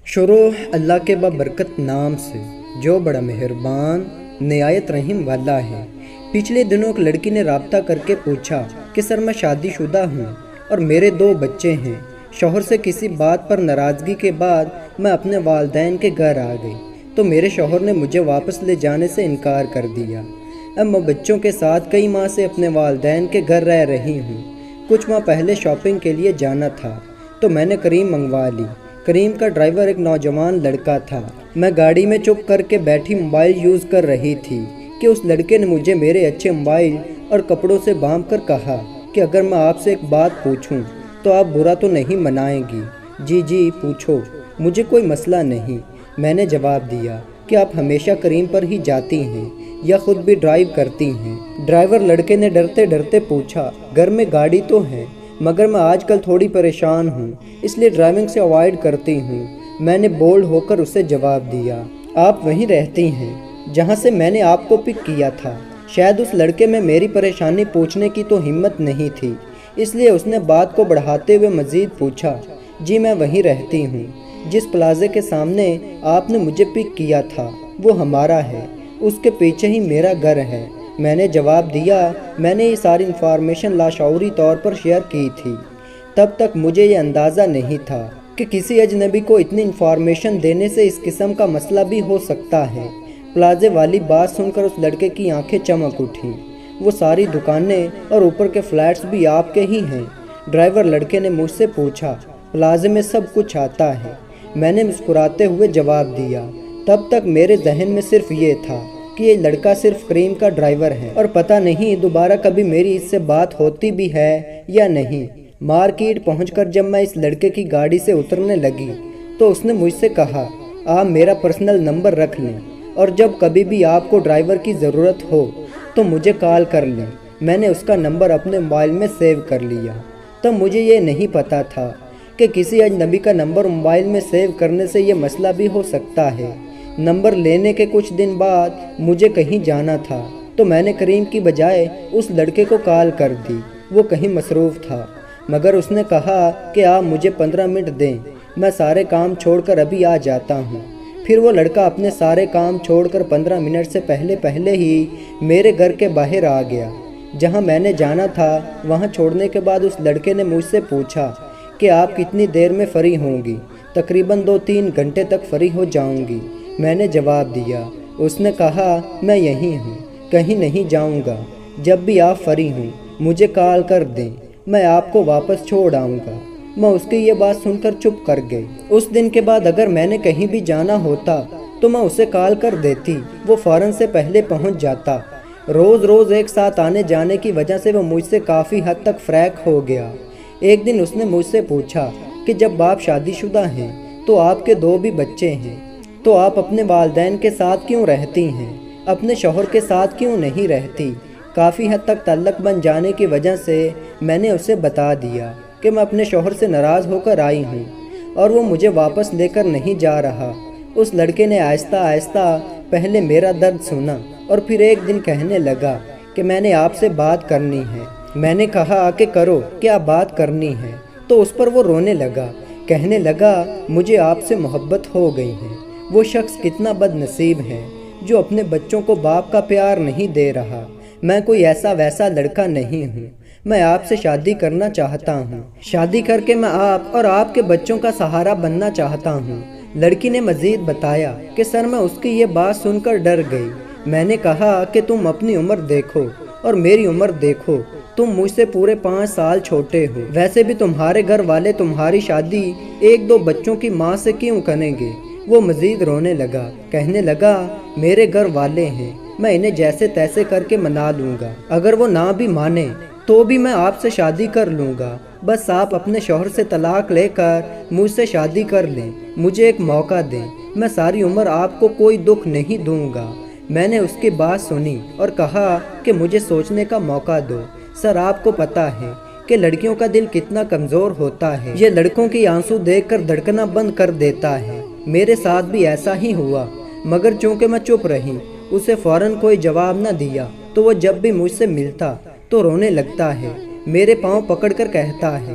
شروع اللہ کے بابرکت نام سے جو بڑا مہربان نہایت رحیم والا ہے۔ پچھلے دنوں ایک لڑکی نے رابطہ کر کے پوچھا کہ سر میں شادی شدہ ہوں اور میرے 2 بچے ہیں۔ شوہر سے کسی بات پر ناراضگی کے بعد میں اپنے والدین کے گھر آ گئی تو میرے شوہر نے مجھے واپس لے جانے سے انکار کر دیا۔ اب میں بچوں کے ساتھ کئی ماہ سے اپنے والدین کے گھر رہ رہی ہوں۔ کچھ ماہ پہلے شاپنگ کے لیے جانا تھا تو میں نے کریم منگوا لی۔ کریم کا ڈرائیور ایک نوجوان لڑکا تھا۔ میں گاڑی میں چپ کر کے بیٹھی موبائل یوز کر رہی تھی کہ اس لڑکے نے مجھے میرے اچھے موبائل اور کپڑوں سے باندھ کر کہا کہ اگر میں آپ سے ایک بات پوچھوں تو آپ برا تو نہیں منائیں گی؟ جی پوچھو، مجھے کوئی مسئلہ نہیں۔ میں نے جواب دیا کہ آپ ہمیشہ کریم پر ہی جاتی ہیں یا خود بھی ڈرائیو کرتی ہیں؟ ڈرائیور لڑکے نے ڈرتے ڈرتے پوچھا، گھر میں گاڑی تو ہے مگر میں آج کل تھوڑی پریشان ہوں اس لیے ڈرائیونگ سے اوائڈ کرتی ہوں۔ میں نے بولڈ ہو کر اسے جواب دیا، آپ وہیں رہتی ہیں جہاں سے میں نے آپ کو پک کیا تھا۔ شاید اس لڑکے میں میری پریشانی پوچھنے کی تو ہمت نہیں تھی، اس لیے اس نے بات کو بڑھاتے ہوئے مزید پوچھا، جی میں وہیں رہتی ہوں جس پلازے کے سامنے آپ نے مجھے پک کیا تھا، وہ ہمارا ہے، اس کے پیچھے ہی میرا گھر ہے۔ میں نے جواب دیا، میں نے یہ ساری انفارمیشن لاشعوری طور پر شیئر کی تھی۔ تب تک مجھے یہ اندازہ نہیں تھا کہ کسی اجنبی کو اتنی انفارمیشن دینے سے اس قسم کا مسئلہ بھی ہو سکتا ہے۔ پلازے والی بات سن کر اس لڑکے کی آنکھیں چمک اٹھیں۔ وہ ساری دکانیں اور اوپر کے فلیٹس بھی آپ کے ہی ہیں؟ ڈرائیور لڑکے نے مجھ سے پوچھا، پلازے میں سب کچھ آتا ہے۔ میں نے مسکراتے ہوئے جواب دیا۔ تب تک میرے ذہن میں صرف یہ تھا کہ یہ لڑکا صرف کریم کا ڈرائیور ہے اور پتہ نہیں دوبارہ کبھی میری اس سے بات ہوتی بھی ہے یا نہیں۔ مارکیٹ پہنچ کر جب میں اس لڑکے کی گاڑی سے اترنے لگی تو اس نے مجھ سے کہا، آپ میرا پرسنل نمبر رکھ لیں اور جب کبھی بھی آپ کو ڈرائیور کی ضرورت ہو تو مجھے کال کر لیں۔ میں نے اس کا نمبر اپنے موبائل میں سیو کر لیا۔ تب مجھے یہ نہیں پتہ تھا کہ کسی اجنبی کا نمبر موبائل میں سیو کرنے سے یہ مسئلہ بھی ہو سکتا ہے۔ نمبر لینے کے کچھ دن بعد مجھے کہیں جانا تھا تو میں نے کریم کی بجائے اس لڑکے کو کال کر دی۔ وہ کہیں مصروف تھا مگر اس نے کہا کہ آپ مجھے 15 منٹ دیں، میں سارے کام چھوڑ کر ابھی آ جاتا ہوں۔ پھر وہ لڑکا اپنے سارے کام چھوڑ کر 15 منٹ سے پہلے ہی میرے گھر کے باہر آ گیا۔ جہاں میں نے جانا تھا وہاں چھوڑنے کے بعد اس لڑکے نے مجھ سے پوچھا کہ آپ کتنی دیر میں فری ہوں گی؟ تقریباً 2-3 گھنٹے تک فری ہو جاؤں گی۔ میں نے جواب دیا۔ اس نے کہا، میں یہیں ہوں، کہیں نہیں جاؤں گا، جب بھی آپ فری ہوں مجھے کال کر دیں، میں آپ کو واپس چھوڑ آؤں گا۔ میں اس کی یہ بات سن کر چپ کر گئی۔ اس دن کے بعد اگر میں نے کہیں بھی جانا ہوتا تو میں اسے کال کر دیتی، وہ فوراً سے پہلے پہنچ جاتا۔ روز ایک ساتھ آنے جانے کی وجہ سے وہ مجھ سے کافی حد تک فریق ہو گیا۔ ایک دن اس نے مجھ سے پوچھا کہ جب آپ شادی شدہ ہیں تو آپ کے 2 بھی بچے ہیں تو آپ اپنے والدین کے ساتھ کیوں رہتی ہیں، اپنے شوہر کے ساتھ کیوں نہیں رہتی؟ کافی حد تک تعلق بن جانے کی وجہ سے میں نے اسے بتا دیا کہ میں اپنے شوہر سے ناراض ہو کر آئی ہوں اور وہ مجھے واپس لے کر نہیں جا رہا۔ اس لڑکے نے آہستہ پہلے میرا درد سنا اور پھر ایک دن کہنے لگا کہ میں نے آپ سے بات کرنی ہے۔ میں نے کہا کہ کرو، کیا بات کرنی ہے؟ تو اس پر وہ رونے لگا، کہنے لگا مجھے آپ سے محبت ہو گئی ہے۔ وہ شخص کتنا بد نصیب ہے جو اپنے بچوں کو باپ کا پیار نہیں دے رہا۔ میں کوئی ایسا ویسا لڑکا نہیں ہوں، میں آپ سے شادی کرنا چاہتا ہوں، شادی کر کے میں آپ اور آپ کے بچوں کا سہارا بننا چاہتا ہوں۔ لڑکی نے مزید بتایا کہ سر میں اس کی یہ بات سن کر ڈر گئی۔ میں نے کہا کہ تم اپنی عمر دیکھو اور میری عمر دیکھو، تم مجھ سے پورے 5 سال چھوٹے ہو، ویسے بھی تمہارے گھر والے تمہاری شادی 1-2 بچوں کی ماں سے کیوں کریں گے؟ وہ مزید رونے لگا، کہنے لگا میرے گھر والے ہیں، میں انہیں جیسے تیسے کر کے منا لوں گا، اگر وہ نہ بھی مانے تو بھی میں آپ سے شادی کر لوں گا، بس آپ اپنے شوہر سے طلاق لے کر مجھ سے شادی کر لیں، مجھے ایک موقع دیں، میں ساری عمر آپ کو کوئی دکھ نہیں دوں گا۔ میں نے اس کی بات سنی اور کہا کہ مجھے سوچنے کا موقع دو۔ سر آپ کو پتہ ہے کہ لڑکیوں کا دل کتنا کمزور ہوتا ہے، یہ لڑکوں کی آنسو دیکھ کر دھڑکنا بند کر دیتا ہے۔ میرے ساتھ بھی ایسا ہی ہوا مگر چونکہ میں چپ رہی، اسے فوراً کوئی جواب نہ دیا تو وہ جب بھی مجھ سے ملتا تو رونے لگتا ہے، میرے پاؤں پکڑ کر کہتا ہے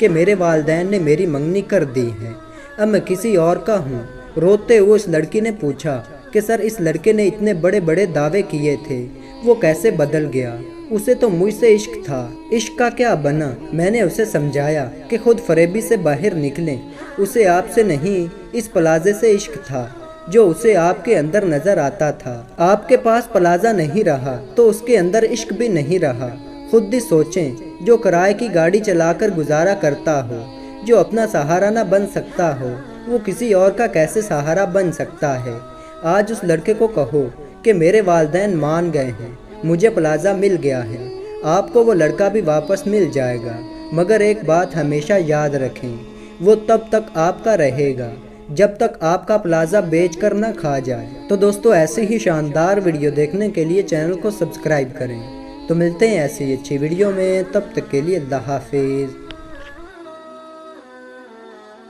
کہ میرے والدین نے میری منگنی کر دی ہے، اب میں کسی اور کا ہوں۔ روتے ہوئے اس لڑکی نے پوچھا کہ سر اس لڑکے نے اتنے بڑے بڑے دعوے کیے تھے، وہ کیسے بدل گیا؟ اسے تو مجھ سے عشق تھا، عشق کا کیا بنا؟ میں نے اسے سمجھایا کہ خود فریبی سے باہر نکلیں، اسے آپ سے نہیں اس پلازے سے عشق تھا جو اسے آپ کے اندر نظر آتا تھا۔ آپ کے پاس پلازہ نہیں رہا تو اس کے اندر عشق بھی نہیں رہا۔ خود بھی سوچیں، جو کرائے کی گاڑی چلا کر گزارا کرتا ہو، جو اپنا سہارا نہ بن سکتا ہو، وہ کسی اور کا کیسے سہارا بن سکتا ہے؟ آج اس لڑکے کو کہو کہ میرے والدین مان گئے ہیں، مجھے پلازہ مل گیا ہے، آپ کو وہ لڑکا بھی واپس مل جائے گا، مگر ایک بات ہمیشہ یاد رکھیں، وہ تب تک آپ کا رہے گا جب تک آپ کا پلازہ بیچ کر نہ کھا جائے۔ تو دوستو ایسی ہی شاندار ویڈیو دیکھنے کے لیے چینل کو سبسکرائب کریں۔ تو ملتے ہیں ایسی اچھی ویڈیو میں، تب تک کے لیے اللہ حافظ۔